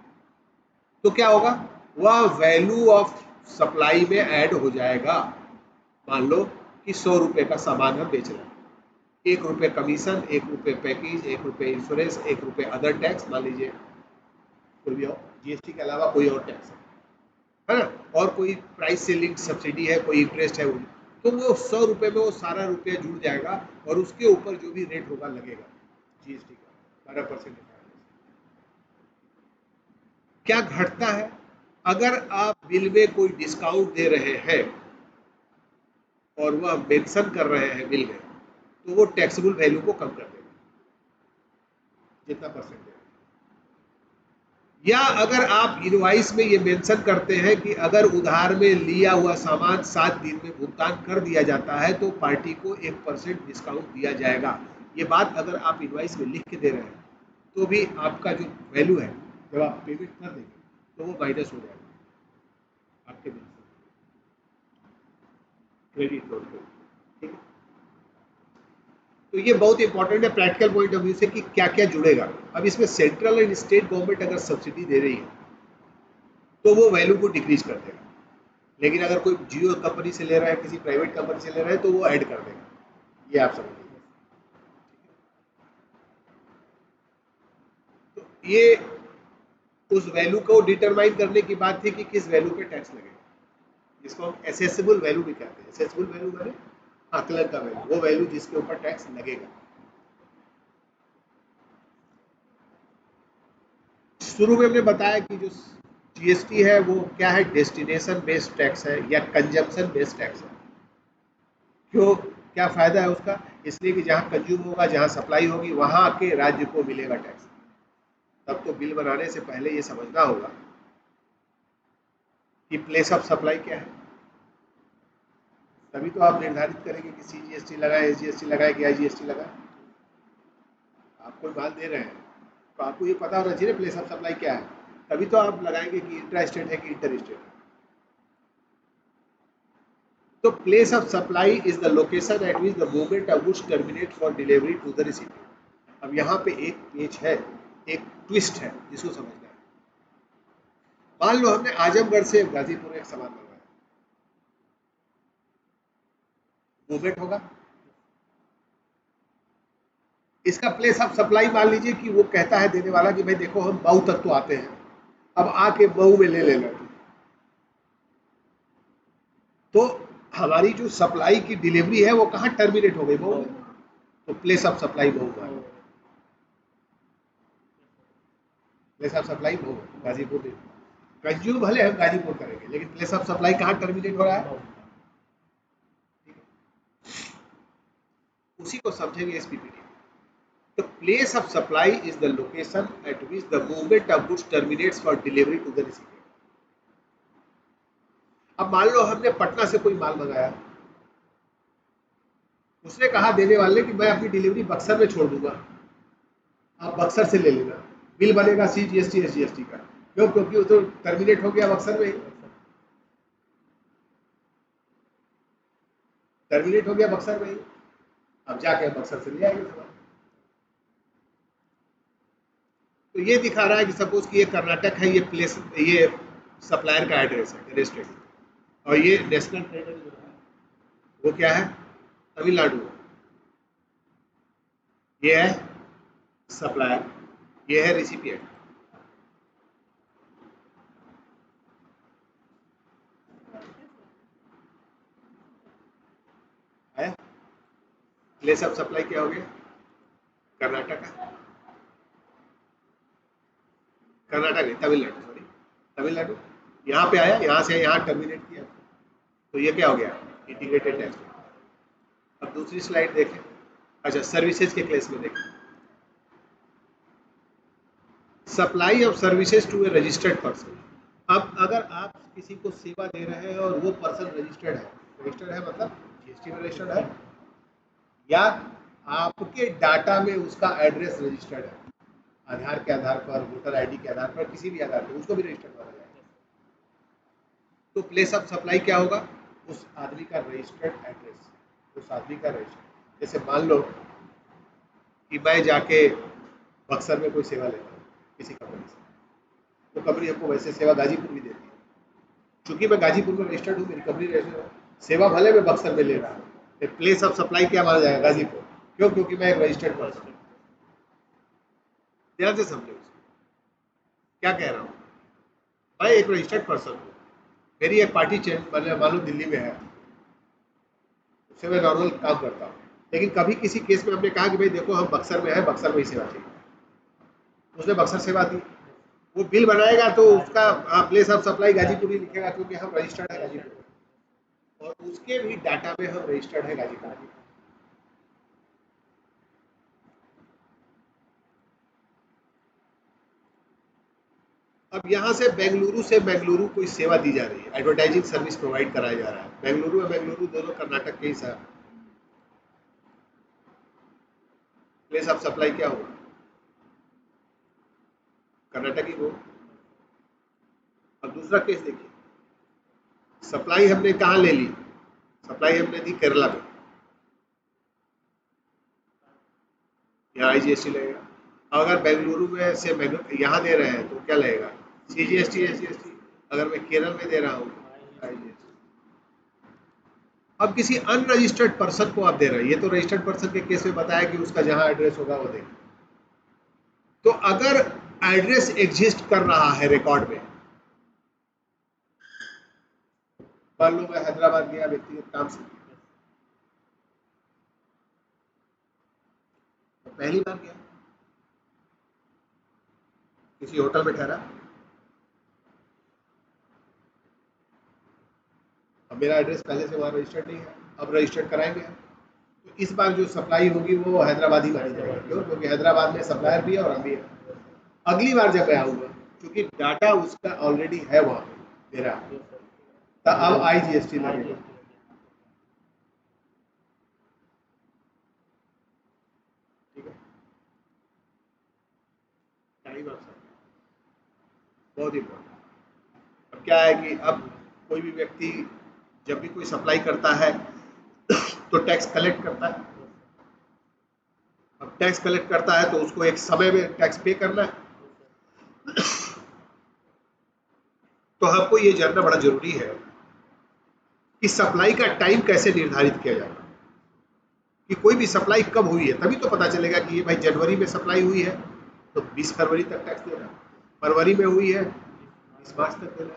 तो क्या होगा, वह वैल्यू ऑफ सप्लाई में ऐड हो जाएगा। मान लो कि 100 रुपए का सामान हम बेच रहे हैं, 1 रुपए कमीशन, 1 रुपए पैकेज, 1 रुपए इंश्योरेंस, 1 रुपए अदर टैक्स, मान लीजिए कोई भी और जीएसटी के अलावा कोई और टैक्स है ना, और कोई प्राइस से लिंक्ड सब्सिडी है, कोई इंटरेस्ट है, वो तो वो 100 रुपए में वो सारा रुपया जुड़ जाएगा और उसके ऊपर जो भी रेट होगा लगेगा जीएसटी का 12%। क्या घटता है, अगर आप बिल में कोई डिस्काउंट दे रहे हैं और वह मेंशन कर रहे हैं बिल में, तो वो टैक्सेबल वैल्यू को कम कर देगा जितना परसेंट है। या अगर आप इनवाइस में ये मेंशन करते हैं कि अगर उधार में लिया हुआ सामान 7 दिन में भुगतान कर दिया जाता है तो पार्टी को 1% डिस्काउंट दिया जाएगा, ये बात अगर आप इनवाइस में लिख के दे रहे हैं तो भी आपका जो वैल्यू है जब आप पेमेंट कर देंगे तो वो माइनस हो जाएगा आपके बिल से, क्रेडिट नोट पे। ठीक है, तो ये बहुत इंपॉर्टेंट है प्रैक्टिकल पॉइंट ऑफ व्यू से कि क्या क्या जुड़ेगा। अब इसमें सेंट्रल एंड स्टेट गवर्नमेंट अगर सब्सिडी दे रही है तो वो वैल्यू को डिक्रीज कर देगा, लेकिन अगर कोई जियो कंपनी से ले रहा है, किसी प्राइवेट कंपनी से ले रहा है तो वो ऐड कर देगा। ये आप समझ लीजिए। तो ये उस वैल्यू को डिटरमाइन करने की बात थी कि किस वैल्यू पे टैक्स लगेगा, जिसको हम एसेसिबल वैल्यू भी कहते हैं। एसेसिबल वैल्यू माने आकलन का वैल्यू, वो वैल्यू जिसके ऊपर टैक्स लगेगा। शुरू में हमने बताया कि जो जीएसटी है वो क्या है, डेस्टिनेशन बेस्ड टैक्स है या कंजम्पशन बेस्ड टैक्स है। क्यों, क्या फायदा है उसका, इसलिए कि जहाँ कंज्यूम होगा, जहाँ सप्लाई होगी, वहाँ के राज्य को मिलेगा टैक्स। तब तो बिल बनाने से पहले ये समझना होगा कि प्लेस ऑफ सप्लाई क्या है, तभी तो आप निर्धारित करेंगे कि सीजीएसटी लगाए, एसजीएसटी लगाए कि आईजीएसटी लगाए। आप कोई माल दे रहे हैं तो आपको ये पता होना चाहिए प्लेस ऑफ सप्लाई क्या है, तभी तो आप लगाएंगे कि इंट्रा स्टेट है कि इंटर स्टेट है। तो place of supply is the location at which the movement of goods terminate for delivery to the recipient. अब यहाँ पे एक पेज है, एक ट्विस्ट है जिसको समझना है। मान लो हमने आजमगढ़ से गाजीपुर एक सामान मंगवाया, मूवमेंट होगा, इसका प्लेस ऑफ सप्लाई मान लीजिए कि वो कहता है देने वाला कि भाई देखो हम मऊ तक तो आते हैं, अब आके मऊ में ले लेना। तो हमारी जो सप्लाई की डिलीवरी है वो कहाँ टर्मिनेट हो गई, मऊ में, तो प्लेस ऑफ सप्लाई मऊ में। Place of supply Mau, Ghazipur में। कंज्यूम भले हम गाजीपुर करेंगे लेकिन प्लेस ऑफ सप्लाई कहाँ टर्मिनेट हो रहा है, उसी को समझेंगे इस पीपीटी में। The place of supply is the location at which the movement of goods terminates for delivery to the recipient. अब मान लो हमने पटना से कोई माल मंगाया, उसने कहा देने वाले कि मैं अपनी डिलीवरी बक्सर में छोड़ दूंगा, आप बक्सर से ले लेना, बिल बनेगा CGST SGST का। क्यों? क्योंकि वो तो टर्मिनेट हो गया बक्सर में ही, टर्मिनेट हो गया बक्सर में ही, अब जाके बक्सर से ले आएंगे सामान। तो ये दिखा रहा है कि सपोज कि ये कर्नाटक है, ये प्लेस, ये सप्लायर का एड्रेस है रजिस्टर्ड, और ये नेशनल ट्रेडर जो है वो क्या है, तमिलनाडु, ये है सप्लायर, ये है रिसिपिएंट। है प्लेस ऑफ सप्लाई क्या हो गया, कर्नाटक है, कर्नाटक नहीं, तमिलनाडु, सॉरी तमिलनाडु। यहाँ पे आया, यहाँ से यहाँ टर्मिनेट किया, तो ये क्या हो गया, इंटीग्रेटेड टैक्स। अब दूसरी स्लाइड देखें। अच्छा, सर्विसेज के केस में देखें, supply of services to a registered person. अब अगर आप किसी को सेवा दे रहे हैं और वो पर्सन रजिस्टर्ड है मतलब GST में रजिस्टर्ड है, या आपके डाटा में उसका एड्रेस रजिस्टर्ड है, आधार के आधार पर, वोटर आईडी के आधार पर, किसी भी आधार पर उसको भी रजिस्टर्ड माना जाएगा, तो प्लेस ऑफ सप्लाई क्या होगा, उस आदमी का रजिस्टर्ड एड्रेस, उस आदमी का रजिस्टर्ड। जैसे मान लो कि मैं जाके बक्सर में कोई सेवा लेता हूँ किसी कंपनी से, तो कंपनी हमको वैसे सेवा गाजीपुर भी देती है, चूंकि मैं गाजीपुर में रजिस्टर्ड हूँ, मेरी कंपनी रजिस्टर्ड है, सेवा भले मैं बक्सर में ले रहा हूँ, प्लेस ऑफ सप्लाई क्या माना जाएगा, गाजीपुर। क्यों? क्योंकि मैं एक रजिस्टर्ड पर्सन हूँ। ध्यान से समझो उसको, क्या कह रहा हूँ, मैं एक रजिस्टर्ड पर्सन हूँ, मेरी एक पार्टी चेंज मान लो दिल्ली में है, उससे मैं नॉर्मल काम करता हूँ, लेकिन कभी किसी केस में हमने कहा कि भाई देखो हम बक्सर में है, बक्सर में ही सेवा चाहिए, उसने बक्सर सेवा दी, वो बिल बनाएगा तो उसका प्लेस ऑफ सप्लाई गाजीपुर ही लिखेगा, क्योंकि हम रजिस्टर्ड है गाजीपुर, और उसके भी डाटा में हम रजिस्टर्ड है गाजीपुर। अब यहाँ से बेंगलुरु कोई सेवा दी जा रही है, एडवर्टाइजिंग सर्विस प्रोवाइड कराया जा रहा है, बेंगलुरु और बेंगलुरु दोनों कर्नाटक के ही साथ, प्लेस ऑफ सप्लाई क्या होगा, कर्नाटक ही वो। अब दूसरा केस देखिए, सप्लाई हमने कहाँ ले ली, सप्लाई हमने दी केरला में, यहाँ IGST लगेगा। अगर बेंगलुरु में से यहाँ दे रहे हैं तो क्या लगेगा, CGST SGST। अगर मैं केरल में दे रहा हूँ IGST। अब किसी अनरजिस्टर्ड पर्सन को आप दे रहे हैं, ये तो रजिस्टर्ड पर्सन के केस में बताया कि उसका जहाँ एड्रेस होगा वो देगा, तो अगर एड्रेस एग्जिस्ट कर रहा है रिकॉर्ड में, मान लो मैं हैदराबाद गया व्यक्तिगत काम से, तो पहली बार गया, किसी होटल में ठहरा, अब मेरा एड्रेस पहले से वहाँ रजिस्टर्ड नहीं है, अब रजिस्टर्ड कराएंगे, तो इस बार जो सप्लाई होगी वो हैदराबाद ही मानी जाएगी। क्यों? क्योंकि हैदराबाद में सप्लायर भी है और हम भी है। अगली बार जब मैं आऊँगा, क्योंकि डाटा उसका ऑलरेडी है वहाँ मेरा, तो अब IGST लगेगा। ठीक है, टाइम ऑफ सप्लाई बहुत इम्पोर्टेंट। अब क्या है कि अब कोई भी व्यक्ति जब भी कोई सप्लाई करता है तो टैक्स कलेक्ट करता है, अब टैक्स कलेक्ट करता है तो उसको एक समय में टैक्स पे करना है, तो हमको ये जानना बड़ा जरूरी है कि सप्लाई का टाइम कैसे निर्धारित किया जाएगा, कि कोई भी सप्लाई कब हुई है, तभी तो पता चलेगा कि ये भाई जनवरी में सप्लाई हुई है तो 20 फरवरी तक टैक्स देना, फरवरी में हुई है 20 मार्च तक देना,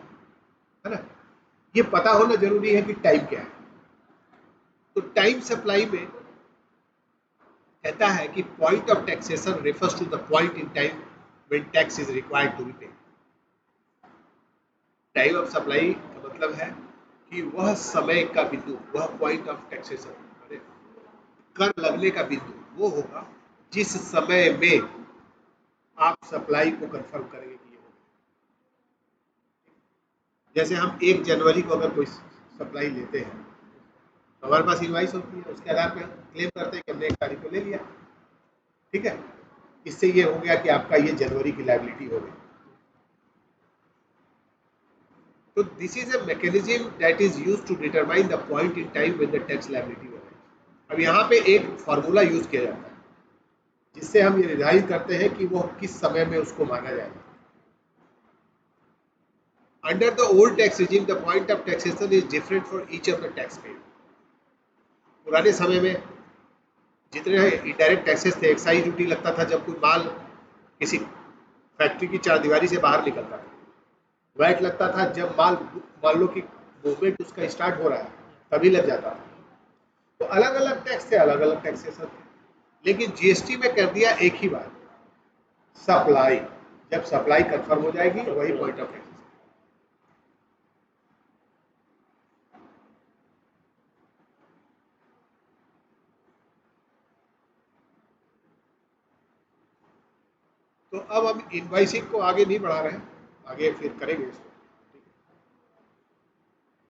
है ना। ये पता होना जरूरी है कि टाइम क्या है। तो टाइम सप्लाई में कहता है कि point of taxation refers to the point in time when tax is required to be paid. Time of supply का मतलब है कि वह समय का बिंदु, वह पॉइंट ऑफ टैक्सेशन, कर लगने का बिंदु वो होगा जिस समय में आप सप्लाई को कंफर्म करेंगे कि ये होगा। जैसे हम 1 जनवरी को अगर कोई सप्लाई लेते हैं, तो हमारे पास इनवाइस होती है, उसके आधार पर हम क्लेम करते हैं कि हमने 1 तारीख को ले लिया। ठीक है, इससे ये हो गया कि आपका ये जनवरी की लाइबिलिटी हो गई। तो this is a mechanism that is used to determine the point in time when the tax liability हो गई। अब यहाँ पे एक फार्मूला यूज किया जाता है जिससे हम ये निर्धारित करते हैं कि वो किस समय में उसको माना जाएगा। Under the old tax regime the point of taxation is different for each of the tax paid. पुराने समय में जितने इनडायरेक्ट टैक्सेस थे, एक्साइज ड्यूटी लगता था जब कोई माल किसी फैक्ट्री की चारदीवारी से बाहर निकलता था, वैट लगता था जब माल मान लो कि मूवमेंट उसका स्टार्ट हो रहा है तभी लग जाता था। तो अलग अलग टैक्स थे, अलग अलग टैक्सेशन थे, लेकिन जीएसटी में कर दिया एक ही बात, सप्लाई। जब सप्लाई कंफर्म हो जाएगी वही पॉइंट ऑफ टैक्सेशन। तो अब हम इनवाइसिंग को आगे नहीं बढ़ा रहे हैं, आगे फिर करेंगे इसको।